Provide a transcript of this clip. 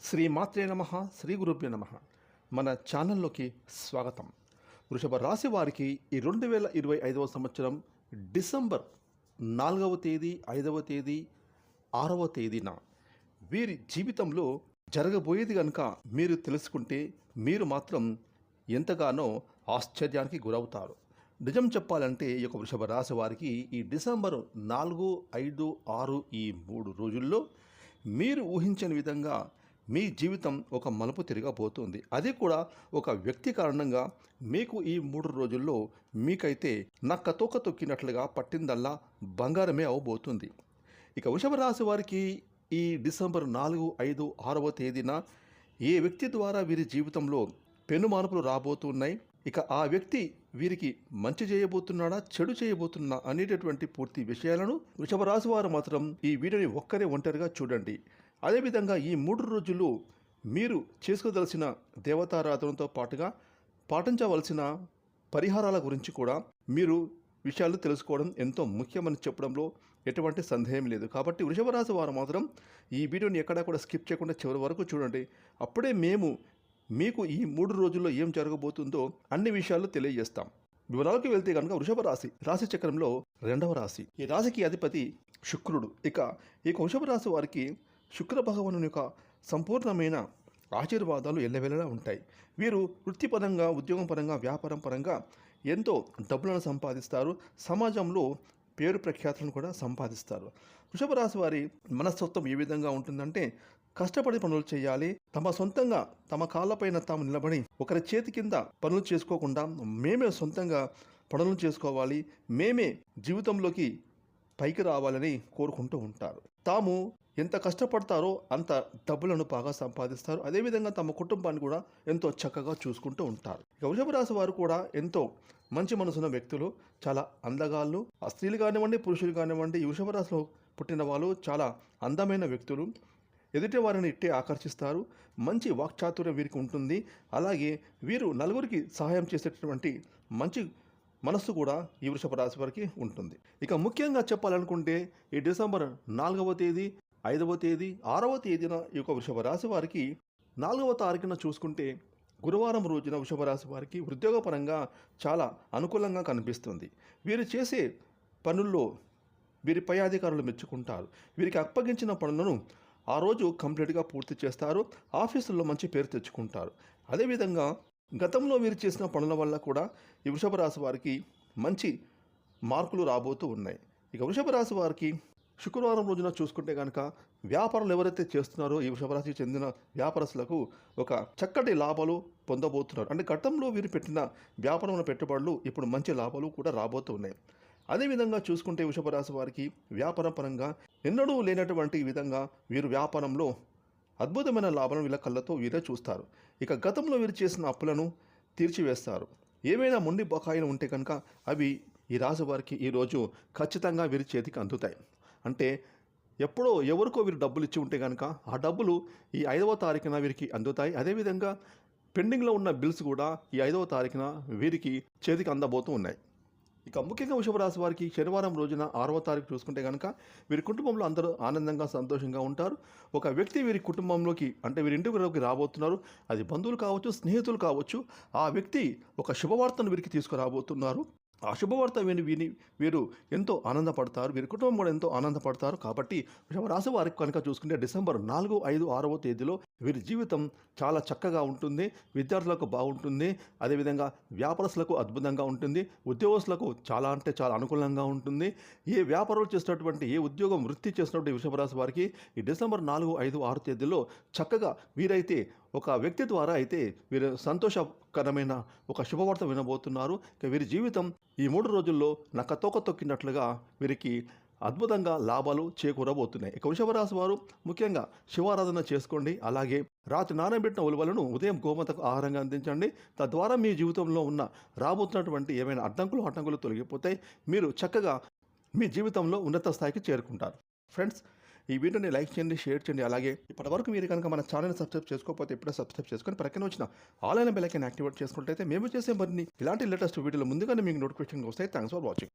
శ్రీ మాత్రే నమః, శ్రీ గురుభ్యో నమః. మన ఛానల్లోకి స్వాగతం. వృషభ రాశి వారికి ఈ 2025వ సంవత్సరం డిసెంబర్ 4వ తేదీ, 5వ తేదీ, 6వ తేదీన వీరి జీవితంలో జరగబోయేది కనుక మీరు తెలుసుకుంటే మీరు మాత్రం ఎంతగానో ఆశ్చర్యానికి గురవుతారు. నిజం చెప్పాలంటే ఈ యొక్క వృషభ రాశి వారికి ఈ డిసెంబర్ 4, 5, 6 ఈ 3 రోజుల్లో మీరు ఊహించని విధంగా మీ జీవితం ఒక మలుపు తిరగబోతుంది. అది కూడా ఒక వ్యక్తి కారణంగా మీకు ఈ 3 రోజుల్లో మీకైతే నక్కతోక తొక్కినట్లుగా పట్టిందల్లా బంగారమే అవబోతుంది. ఇక వృషభ రాశి వారికి ఈ డిసెంబర్ 4, 5, 6వ తేదీన ఏ వ్యక్తి ద్వారా వీరి జీవితంలో పెను మార్పులు రాబోతున్నాయి, ఇక ఆ వ్యక్తి వీరికి మంచి చేయబోతున్నాడా, చెడు చేయబోతున్నా అనేటటువంటి పూర్తి విషయాలను వృషభ రాశి వారు మాత్రం ఈ వీడియోని ఒంటరిగా చూడండి. అదేవిధంగా ఈ 3 రోజులు మీరు చేసుకోదలసిన దేవతారాధనతో పాటుగా పాటించవలసిన పరిహారాల గురించి కూడా మీరు విషయాలు తెలుసుకోవడం ఎంతో ముఖ్యమని చెప్పడంలో ఎటువంటి సందేహం లేదు. కాబట్టి వృషభ రాశి వారు మాత్రం ఈ వీడియోని ఎక్కడా కూడా స్కిప్ చేయకుండా చివరి వరకు చూడండి. అప్పుడే మేము మీకు ఈ 3 రోజుల్లో ఏం జరగబోతుందో అన్ని విషయాలు తెలియజేస్తాం. వివరాలకు వెళ్తే కనుక వృషభ రాశి చక్రంలో 2వ రాశి. ఈ రాశికి అధిపతి శుక్రుడు. ఇక ఈ వృషభ రాశి వారికి శుక్ర భగవానుని యొక్క సంపూర్ణమైన ఆశీర్వాదాలు ఎల్లవేళలా ఉంటాయి. వీరు వృత్తిపరంగా, ఉద్యోగం పరంగా, వ్యాపారం పరంగా ఎంతో డబ్బులను సంపాదిస్తారు. సమాజంలో పేరు ప్రఖ్యాతులను కూడా సంపాదిస్తారు. వృషభ రాశి వారి మనస్తత్వం ఏ విధంగా ఉంటుందంటే కష్టపడి పనులు చేయాలి, తమ సొంతంగా తమ కాళ్ళపైన తాము నిలబడి ఒకరి చేతి కింద పనులు చేసుకోకుండా మేమే సొంతంగా పనులు చేసుకోవాలి, మేమే జీవితంలోకి పైకి రావాలని కోరుకుంటూ ఉంటారు. తాము ఎంత కష్టపడతారో అంత డబ్బులను బాగా సంపాదిస్తారు. అదేవిధంగా తమ కుటుంబాన్ని కూడా ఎంతో చక్కగా చూసుకుంటూ ఉంటారు. ఇక వృషభ రాశి వారు కూడా ఎంతో మంచి మనసున్న వ్యక్తులు, చాలా అందగాళ్ళు. ఆ స్త్రీలు కానివ్వండి, పురుషులు కానివ్వండి, ఈ వృషభ రాశిలో పుట్టిన వాళ్ళు చాలా అందమైన వ్యక్తులు. ఎదుటి వారిని ఇట్టే ఆకర్షిస్తారు. మంచి వాక్చాతుర్యం వీరికి ఉంటుంది. అలాగే వీరు నలుగురికి సహాయం చేసేటటువంటి మంచి మనస్సు కూడా ఈ వృషభ రాశి వారికి ఉంటుంది. ఇక ముఖ్యంగా చెప్పాలనుకుంటే ఈ డిసెంబర్ 4వ తేదీ, 5వ తేదీ, 6వ తేదీన ఈ యొక్క వృషభ రాశి వారికి 4వ తారీఖున చూసుకుంటే గురువారం రోజున వృషభ రాశి వారికి ఉద్యోగపరంగా చాలా అనుకూలంగా కనిపిస్తుంది. వీరు చేసే పనుల్లో వీరి పై అధికారులు మెచ్చుకుంటారు. వీరికి అప్పగించిన పనులను ఆ రోజు కంప్లీట్గా పూర్తి చేస్తారు. ఆఫీసుల్లో మంచి పేరు తెచ్చుకుంటారు. అదేవిధంగా గతంలో వీరు చేసిన పనుల వల్ల కూడా ఈ వృషభ రాశి వారికి మంచి మార్కులు రాబోతూ ఉన్నాయి. ఇక వృషభ రాశి వారికి శుక్రవారం రోజున చూసుకుంటే కనుక వ్యాపారాలు ఎవరైతే చేస్తున్నారో ఈ వృషభ రాశికి చెందిన వ్యాపారస్తులకు ఒక చక్కటి లాభాలు పొందబోతున్నారు. అంటే గతంలో వీరు పెట్టిన వ్యాపారంలో పెట్టుబడులు ఇప్పుడు మంచి లాభాలు కూడా రాబోతూ ఉన్నాయి. అదేవిధంగా చూసుకుంటే వృషభ రాశి వారికి వ్యాపారం పరంగా ఎన్నడూ లేనటువంటి విధంగా వీరు వ్యాపారంలో అద్భుతమైన లాభాలను వీళ్ళ కళ్ళతో వీరే చూస్తారు. ఇక గతంలో వీరు చేసిన అప్పులను తీర్చివేస్తారు. ఏమైనా మొండి బకాయిలు ఉంటే కనుక అవి ఈ రాశి వారికి ఈరోజు ఖచ్చితంగా వీరి చేతికి అందుతాయి. అంటే ఎప్పుడో ఎవరికో వీరు డబ్బులు ఇచ్చి ఉంటే కనుక ఆ డబ్బులు ఈ 5వ తారీఖున వీరికి అందుతాయి. అదేవిధంగా పెండింగ్లో ఉన్న బిల్స్ కూడా ఈ 5వ తారీఖున వీరికి చేతికి అందబోతూ ఉన్నాయి. ఇక ముఖ్యంగా వృషభ రాశి వారికి శనివారం రోజున 6వ తారీఖు చూసుకుంటే కనుక వీరి కుటుంబంలో అందరూ ఆనందంగా, సంతోషంగా ఉంటారు. ఒక వ్యక్తి వీరి కుటుంబంలోకి అంటే వీరి ఇంటికి రాబోతున్నారు. అది బంధువులు కావచ్చు, స్నేహితులు కావచ్చు. ఆ వ్యక్తి ఒక శుభవార్తను వీరికి తీసుకురాబోతున్నారు. ఆ శుభవార్త విని వీరు ఎంతో ఆనందపడతారు. వీరి కుటుంబం కూడా ఎంతో ఆనందపడతారు. కాబట్టి వృషభ రాశి వారికి కనుక చూసుకుంటే డిసెంబర్ 4, 5, 6వ తేదీలో వీరి జీవితం చాలా చక్కగా ఉంటుంది. విద్యార్థులకు బాగుంటుంది. అదేవిధంగా వ్యాపారస్తులకు అద్భుతంగా ఉంటుంది. ఉద్యోగస్తులకు చాలా అంటే చాలా అనుకూలంగా ఉంటుంది. ఏ వ్యాపారాలు చేసినటువంటి, ఏ ఉద్యోగం వృత్తి చేసినటువంటి వృషభ రాశి వారికి ఈ డిసెంబర్ 4, 5, 6 తేదీలో చక్కగా వీరైతే ఒక వ్యక్తి ద్వారా అయితే వీరు సంతోషకరమైన ఒక శుభవార్త వినబోతున్నారు. ఇక వీరి జీవితం ఈ 3 రోజుల్లో నక్కతోక తొక్కినట్లుగా వీరికి అద్భుతంగా లాభాలు చేకూరబోతున్నాయి. ఇక వృషభ రాశి వారు ముఖ్యంగా శివారాధన చేసుకోండి. అలాగే రాత్రి నానబెట్టిన ఉలువలను ఉదయం గోమాతకు ఆహారంగా అందించండి. తద్వారా మీ జీవితంలో ఉన్న రాబోతున్నటువంటి ఏమైనా ఆటంకులు తొలగిపోతాయి. మీరు చక్కగా మీ జీవితంలో ఉన్నత స్థాయికి చేరుకుంటారు. ఫ్రెండ్స్, ఈ వీడియోని లైక్ చేయండి, షేర్ చేయండి. అలాగే ఇప్పటివరకు మీరు కనుక మన ఛానల్ని సబ్స్క్రైబ్ చేసుకోకపోతే ఇప్పుడే సబ్స్క్రైబ్ చేసుకొని ప్రక్కన వచ్చిన ఆల్ అయిన బెల్ ఐకాన్ యాక్టివేట్ చేసుకుంటే మేము చేసే మరిన్ని ఇలాంటి లేటెస్ట్ వీడియోలు ముందుగానే మీకు నోటిఫికేషన్ వస్తాయి. Thanks for watching.